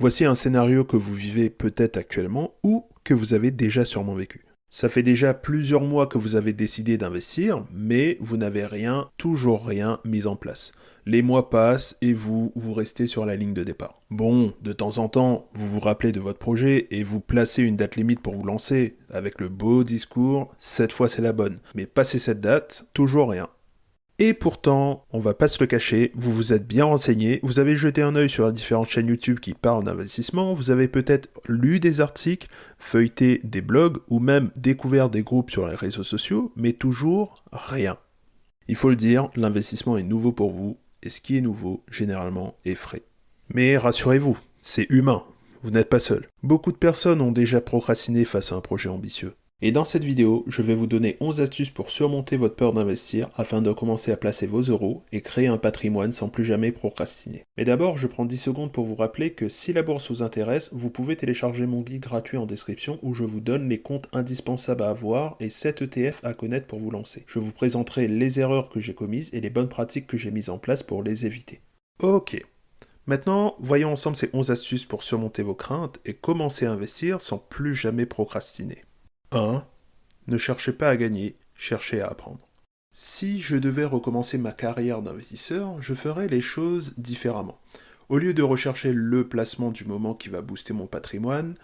Voici un scénario que vous vivez peut-être actuellement ou que vous avez déjà sûrement vécu. Ça fait déjà plusieurs mois que vous avez décidé d'investir, mais vous n'avez rien, toujours rien mis en place. Les mois passent et vous restez sur la ligne de départ. Bon, de temps en temps, vous vous rappelez de votre projet et vous placez une date limite pour vous lancer, avec le beau discours, cette fois c'est la bonne. Mais passé cette date, toujours rien. Et pourtant, on va pas se le cacher, vous vous êtes bien renseigné, vous avez jeté un œil sur les différentes chaînes YouTube qui parlent d'investissement, vous avez peut-être lu des articles, feuilleté des blogs ou même découvert des groupes sur les réseaux sociaux, mais toujours rien. Il faut le dire, l'investissement est nouveau pour vous, et ce qui est nouveau, généralement, est frais. Mais rassurez-vous, c'est humain, vous n'êtes pas seul. Beaucoup de personnes ont déjà procrastiné face à un projet ambitieux. Et dans cette vidéo, je vais vous donner 11 astuces pour surmonter votre peur d'investir afin de commencer à placer vos euros et créer un patrimoine sans plus jamais procrastiner. Mais d'abord, je prends 10 secondes pour vous rappeler que si la bourse vous intéresse, vous pouvez télécharger mon guide gratuit en description où je vous donne les comptes indispensables à avoir et 7 ETF à connaître pour vous lancer. Je vous présenterai les erreurs que j'ai commises et les bonnes pratiques que j'ai mises en place pour les éviter. Ok. Maintenant, voyons ensemble ces 11 astuces pour surmonter vos craintes et commencer à investir sans plus jamais procrastiner. 1. Ne cherchez pas à gagner, cherchez à apprendre. Si je devais recommencer ma carrière d'investisseur, je ferais les choses différemment. Au lieu de rechercher le placement du moment qui va booster mon patrimoine,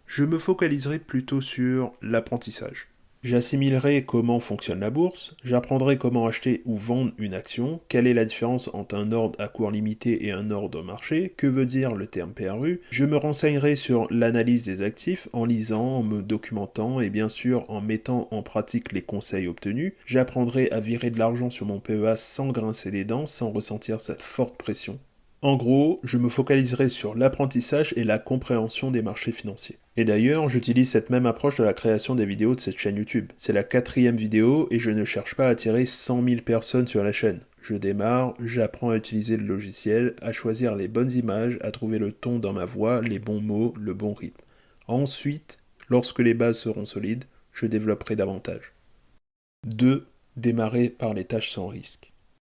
je me focaliserai plutôt sur l'apprentissage. J'assimilerai comment fonctionne la bourse, j'apprendrai comment acheter ou vendre une action, quelle est la différence entre un ordre à court limité et un ordre marché, que veut dire le terme PRU, je me renseignerai sur l'analyse des actifs en lisant, en me documentant et bien sûr en mettant en pratique les conseils obtenus, j'apprendrai à virer de l'argent sur mon PEA sans grincer des dents, sans ressentir cette forte pression. En gros, je me focaliserai sur l'apprentissage et la compréhension des marchés financiers. Et d'ailleurs, j'utilise cette même approche de la création des vidéos de cette chaîne YouTube. C'est la 4e vidéo et je ne cherche pas à attirer 100 000 personnes sur la chaîne. Je démarre, j'apprends à utiliser le logiciel, à choisir les bonnes images, à trouver le ton dans ma voix, les bons mots, le bon rythme. Ensuite, lorsque les bases seront solides, je développerai davantage. 2. Démarrer par les tâches sans risque.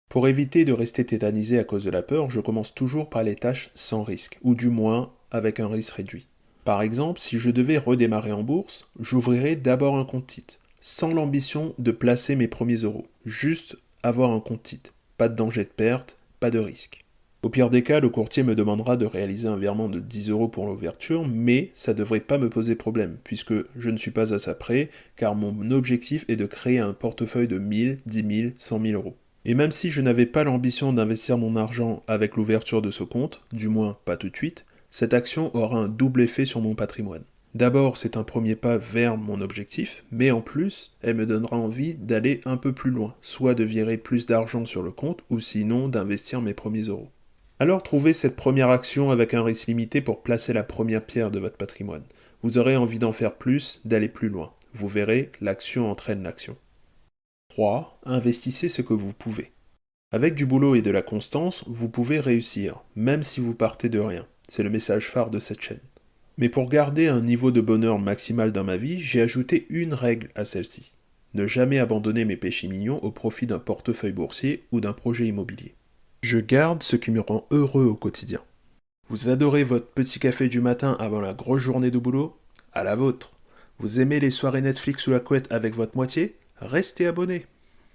Pour éviter de rester tétanisé à cause de la peur, je commence toujours par les tâches sans risque, ou du moins avec un risque réduit. Par exemple, si je devais redémarrer en bourse, j'ouvrirais d'abord un compte titre, sans l'ambition de placer mes premiers euros, juste avoir un compte titre, pas de danger de perte, pas de risque. Au pire des cas, le courtier me demandera de réaliser un virement de 10 euros pour l'ouverture, mais ça devrait pas me poser problème, puisque je ne suis pas à ça près, car mon objectif est de créer un portefeuille de 1000, 10 000, 100 000 euros. Et même si je n'avais pas l'ambition d'investir mon argent avec l'ouverture de ce compte, du moins pas tout de suite, cette action aura un double effet sur mon patrimoine. D'abord, c'est un premier pas vers mon objectif, mais en plus, elle me donnera envie d'aller un peu plus loin, soit de virer plus d'argent sur le compte, ou sinon d'investir mes premiers euros. Alors trouvez cette première action avec un risque limité pour placer la première pierre de votre patrimoine. Vous aurez envie d'en faire plus, d'aller plus loin. Vous verrez, l'action entraîne l'action. 3. Investissez ce que vous pouvez. Avec du boulot et de la constance, vous pouvez réussir, même si vous partez de rien. C'est le message phare de cette chaîne. Mais pour garder un niveau de bonheur maximal dans ma vie, j'ai ajouté une règle à celle-ci. Ne jamais abandonner mes péchés mignons au profit d'un portefeuille boursier ou d'un projet immobilier. Je garde ce qui me rend heureux au quotidien. Vous adorez votre petit café du matin avant la grosse journée de boulot? À la vôtre. Vous aimez les soirées Netflix sous la couette avec votre moitié? Restez abonné.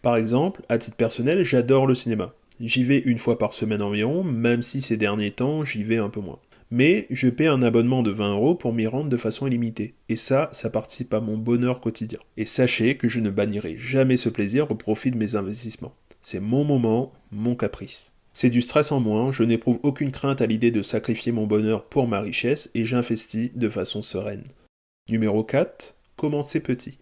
Par exemple, à titre personnel, j'adore le cinéma. J'y vais une fois par semaine environ, même si ces derniers temps, j'y vais un peu moins. Mais je paie un abonnement de 20 euros pour m'y rendre de façon illimitée. Et ça participe à mon bonheur quotidien. Et sachez que je ne bannirai jamais ce plaisir au profit de mes investissements. C'est mon moment, mon caprice. C'est du stress en moins, je n'éprouve aucune crainte à l'idée de sacrifier mon bonheur pour ma richesse et j'investis de façon sereine. Numéro 4. Commencez petit.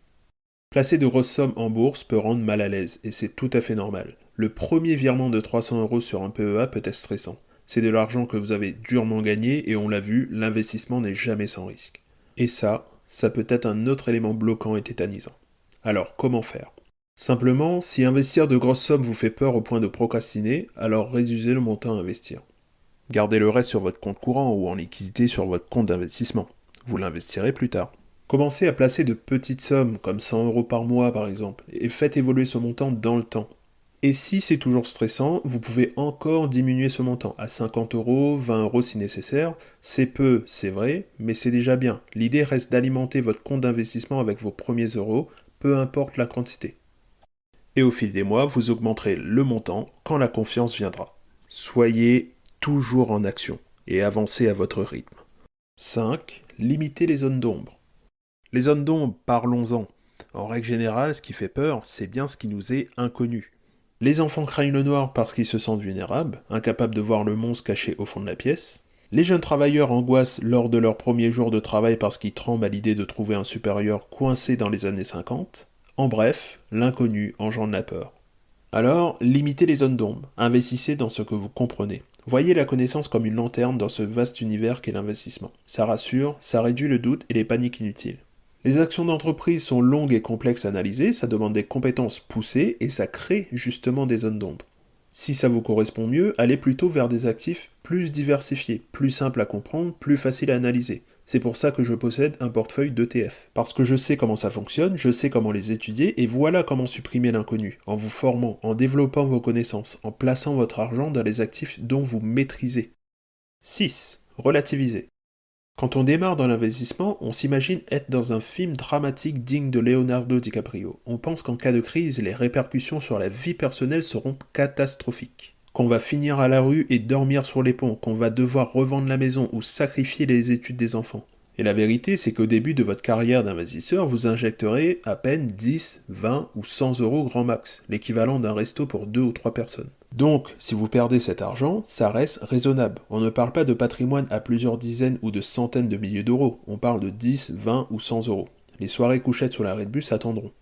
Placer de grosses sommes en bourse peut rendre mal à l'aise, et c'est tout à fait normal. Le premier virement de 300 euros sur un PEA peut être stressant. C'est de l'argent que vous avez durement gagné, et on l'a vu, l'investissement n'est jamais sans risque. Et ça peut être un autre élément bloquant et tétanisant. Alors, comment faire? Simplement, si investir de grosses sommes vous fait peur au point de procrastiner, alors réduisez le montant à investir. Gardez le reste sur votre compte courant ou en liquidité sur votre compte d'investissement. Vous l'investirez plus tard. Commencez à placer de petites sommes, comme 100 euros par mois par exemple, et faites évoluer ce montant dans le temps. Et si c'est toujours stressant, vous pouvez encore diminuer ce montant à 50 euros, 20 euros si nécessaire. C'est peu, c'est vrai, mais c'est déjà bien. L'idée reste d'alimenter votre compte d'investissement avec vos premiers euros, peu importe la quantité. Et au fil des mois, vous augmenterez le montant quand la confiance viendra. Soyez toujours en action et avancez à votre rythme. 5. Limitez les zones d'ombre. Les zones d'ombre, parlons-en. En règle générale, ce qui fait peur, c'est bien ce qui nous est inconnu. Les enfants craignent le noir parce qu'ils se sentent vulnérables, incapables de voir le monstre caché au fond de la pièce. Les jeunes travailleurs angoissent lors de leur premier jour de travail parce qu'ils tremblent à l'idée de trouver un supérieur coincé dans les années 50. En bref, l'inconnu engendre la peur. Alors, limitez les zones d'ombre, investissez dans ce que vous comprenez. Voyez la connaissance comme une lanterne dans ce vaste univers qu'est l'investissement. Ça rassure, ça réduit le doute et les paniques inutiles. Les actions d'entreprise sont longues et complexes à analyser, ça demande des compétences poussées et ça crée justement des zones d'ombre. Si ça vous correspond mieux, allez plutôt vers des actifs plus diversifiés, plus simples à comprendre, plus faciles à analyser. C'est pour ça que je possède un portefeuille d'ETF. Parce que je sais comment ça fonctionne, je sais comment les étudier, et voilà comment supprimer l'inconnu, en vous formant, en développant vos connaissances, en plaçant votre argent dans les actifs dont vous maîtrisez. 6. Relativiser. Quand on démarre dans l'investissement, on s'imagine être dans un film dramatique digne de Leonardo DiCaprio. On pense qu'en cas de crise, les répercussions sur la vie personnelle seront catastrophiques. Qu'on va finir à la rue et dormir sur les ponts, qu'on va devoir revendre la maison ou sacrifier les études des enfants. Et la vérité, c'est qu'au début de votre carrière d'investisseur, vous injecterez à peine 10, 20 ou 100 euros grand max, l'équivalent d'un resto pour 2 ou 3 personnes. Donc, si vous perdez cet argent, ça reste raisonnable. On ne parle pas de patrimoine à plusieurs dizaines ou de centaines de milliers d'euros, on parle de 10, 20 ou 100 euros. Les soirées couchettes sur l'arrêt de bus attendront.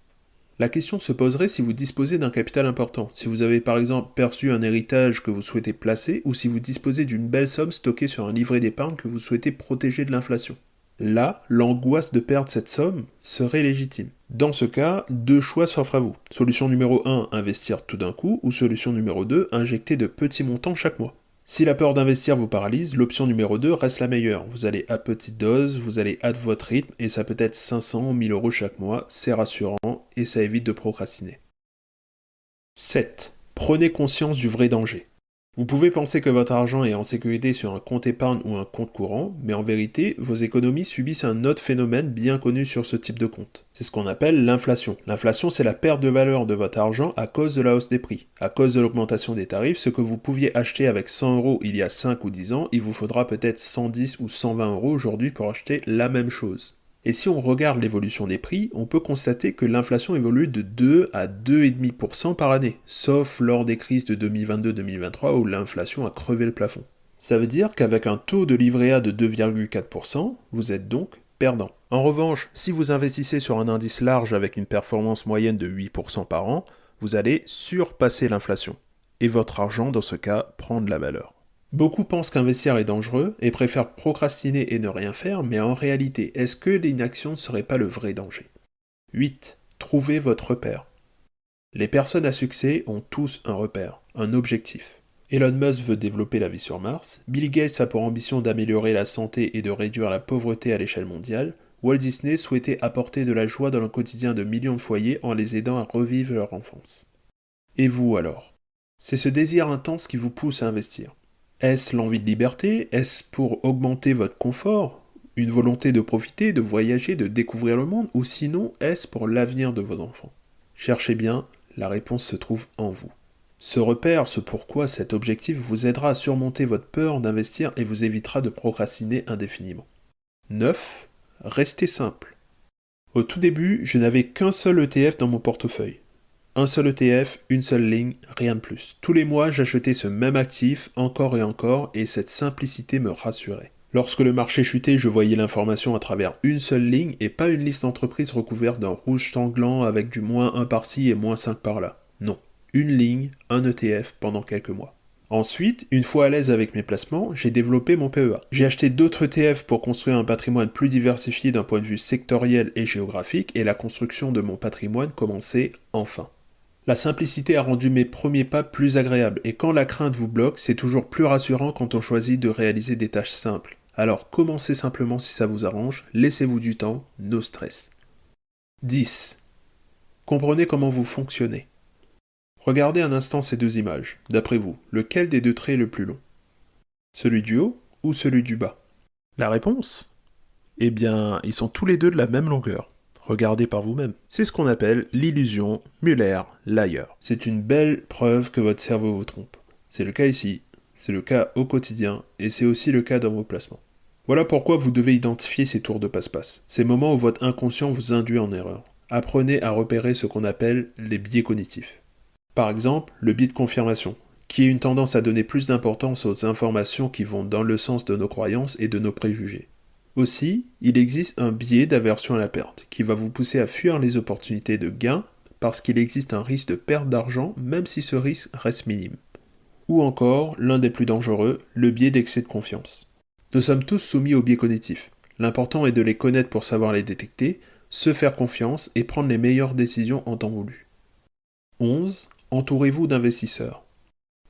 La question se poserait si vous disposez d'un capital important, si vous avez par exemple perçu un héritage que vous souhaitez placer, ou si vous disposez d'une belle somme stockée sur un livret d'épargne que vous souhaitez protéger de l'inflation. Là, l'angoisse de perdre cette somme serait légitime. Dans ce cas, deux choix s'offrent à vous. Solution numéro 1, investir tout d'un coup, ou solution numéro 2, injecter de petits montants chaque mois. Si la peur d'investir vous paralyse, l'option numéro 2 reste la meilleure. Vous allez à petite dose, vous allez à votre rythme, et ça peut être 500 ou 1000 euros chaque mois, c'est rassurant, et ça évite de procrastiner. 7. Prenez conscience du vrai danger. Vous pouvez penser que votre argent est en sécurité sur un compte épargne ou un compte courant, mais en vérité, vos économies subissent un autre phénomène bien connu sur ce type de compte. C'est ce qu'on appelle l'inflation. L'inflation, c'est la perte de valeur de votre argent à cause de la hausse des prix. À cause de l'augmentation des tarifs, ce que vous pouviez acheter avec 100 euros il y a 5 ou 10 ans, il vous faudra peut-être 110 ou 120 euros aujourd'hui pour acheter la même chose. Et si on regarde l'évolution des prix, on peut constater que l'inflation évolue de 2 à 2,5% par année, sauf lors des crises de 2022-2023 où l'inflation a crevé le plafond. Ça veut dire qu'avec un taux de livret A de 2,4%, vous êtes donc perdant. En revanche, si vous investissez sur un indice large avec une performance moyenne de 8% par an, vous allez surpasser l'inflation. Et votre argent, dans ce cas, prend de la valeur. Beaucoup pensent qu'investir est dangereux et préfèrent procrastiner et ne rien faire, mais en réalité, est-ce que l'inaction ne serait pas le vrai danger ? 8. Trouvez votre repère. Les personnes à succès ont tous un repère, un objectif. Elon Musk veut développer la vie sur Mars, Bill Gates a pour ambition d'améliorer la santé et de réduire la pauvreté à l'échelle mondiale, Walt Disney souhaitait apporter de la joie dans le quotidien de millions de foyers en les aidant à revivre leur enfance. Et vous alors ? C'est ce désir intense qui vous pousse à investir. Est-ce l'envie de liberté ? Est-ce pour augmenter votre confort ? Une volonté de profiter, de voyager, de découvrir le monde ? Ou sinon, est-ce pour l'avenir de vos enfants ? Cherchez bien, la réponse se trouve en vous. Ce repère, ce pourquoi, cet objectif vous aidera à surmonter votre peur d'investir et vous évitera de procrastiner indéfiniment. 9. Restez simple. Au tout début, je n'avais qu'un seul ETF dans mon portefeuille. Un seul ETF, une seule ligne, rien de plus. Tous les mois, j'achetais ce même actif, encore et cette simplicité me rassurait. Lorsque le marché chutait, je voyais l'information à travers une seule ligne et pas une liste d'entreprises recouverte d'un rouge sanglant avec du moins 1 par-ci et moins 5 par-là. Non. Une ligne, un ETF pendant quelques mois. Ensuite, une fois à l'aise avec mes placements, j'ai développé mon PEA. J'ai acheté d'autres ETF pour construire un patrimoine plus diversifié d'un point de vue sectoriel et géographique et la construction de mon patrimoine commençait enfin. La simplicité a rendu mes premiers pas plus agréables, et quand la crainte vous bloque, c'est toujours plus rassurant quand on choisit de réaliser des tâches simples. Alors commencez simplement si ça vous arrange, laissez-vous du temps, no stress. 10. Comprenez comment vous fonctionnez. Regardez un instant ces deux images. D'après vous, lequel des deux traits est le plus long? Celui du haut ou celui du bas? La réponse? Eh bien, ils sont tous les deux de la même longueur. Regardez par vous-même. C'est ce qu'on appelle l'illusion Müller-Lyer. C'est une belle preuve que votre cerveau vous trompe. C'est le cas ici, c'est le cas au quotidien, et c'est aussi le cas dans vos placements. Voilà pourquoi vous devez identifier ces tours de passe-passe, ces moments où votre inconscient vous induit en erreur. Apprenez à repérer ce qu'on appelle les biais cognitifs. Par exemple, le biais de confirmation, qui est une tendance à donner plus d'importance aux informations qui vont dans le sens de nos croyances et de nos préjugés. Aussi, il existe un biais d'aversion à la perte, qui va vous pousser à fuir les opportunités de gain parce qu'il existe un risque de perte d'argent même si ce risque reste minime. Ou encore, l'un des plus dangereux, le biais d'excès de confiance. Nous sommes tous soumis aux biais cognitifs. L'important est de les connaître pour savoir les détecter, se faire confiance et prendre les meilleures décisions en temps voulu. 11. Entourez-vous d'investisseurs.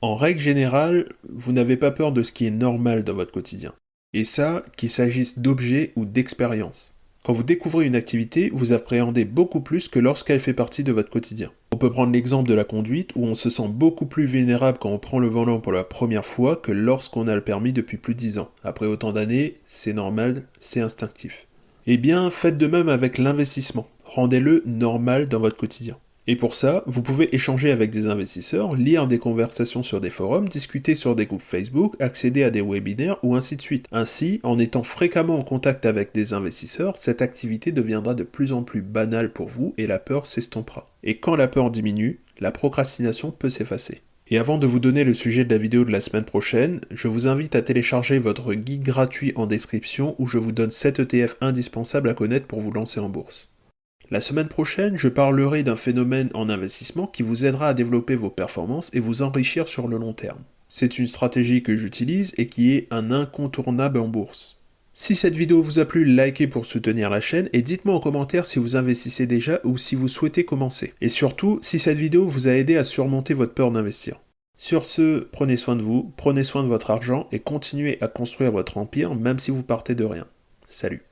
En règle générale, vous n'avez pas peur de ce qui est normal dans votre quotidien. Et ça, qu'il s'agisse d'objets ou d'expériences. Quand vous découvrez une activité, vous appréhendez beaucoup plus que lorsqu'elle fait partie de votre quotidien. On peut prendre l'exemple de la conduite où on se sent beaucoup plus vulnérable quand on prend le volant pour la première fois que lorsqu'on a le permis depuis plus de 10 ans. Après autant d'années, c'est normal, c'est instinctif. Eh bien, faites de même avec l'investissement. Rendez-le normal dans votre quotidien. Et pour ça, vous pouvez échanger avec des investisseurs, lire des conversations sur des forums, discuter sur des groupes Facebook, accéder à des webinaires ou ainsi de suite. Ainsi, en étant fréquemment en contact avec des investisseurs, cette activité deviendra de plus en plus banale pour vous et la peur s'estompera. Et quand la peur diminue, la procrastination peut s'effacer. Et avant de vous donner le sujet de la vidéo de la semaine prochaine, je vous invite à télécharger votre guide gratuit en description où je vous donne 7 ETF indispensables à connaître pour vous lancer en bourse. La semaine prochaine, je parlerai d'un phénomène en investissement qui vous aidera à développer vos performances et vous enrichir sur le long terme. C'est une stratégie que j'utilise et qui est un incontournable en bourse. Si cette vidéo vous a plu, likez pour soutenir la chaîne et dites-moi en commentaire si vous investissez déjà ou si vous souhaitez commencer. Et surtout, si cette vidéo vous a aidé à surmonter votre peur d'investir. Sur ce, prenez soin de vous, prenez soin de votre argent et continuez à construire votre empire même si vous partez de rien. Salut!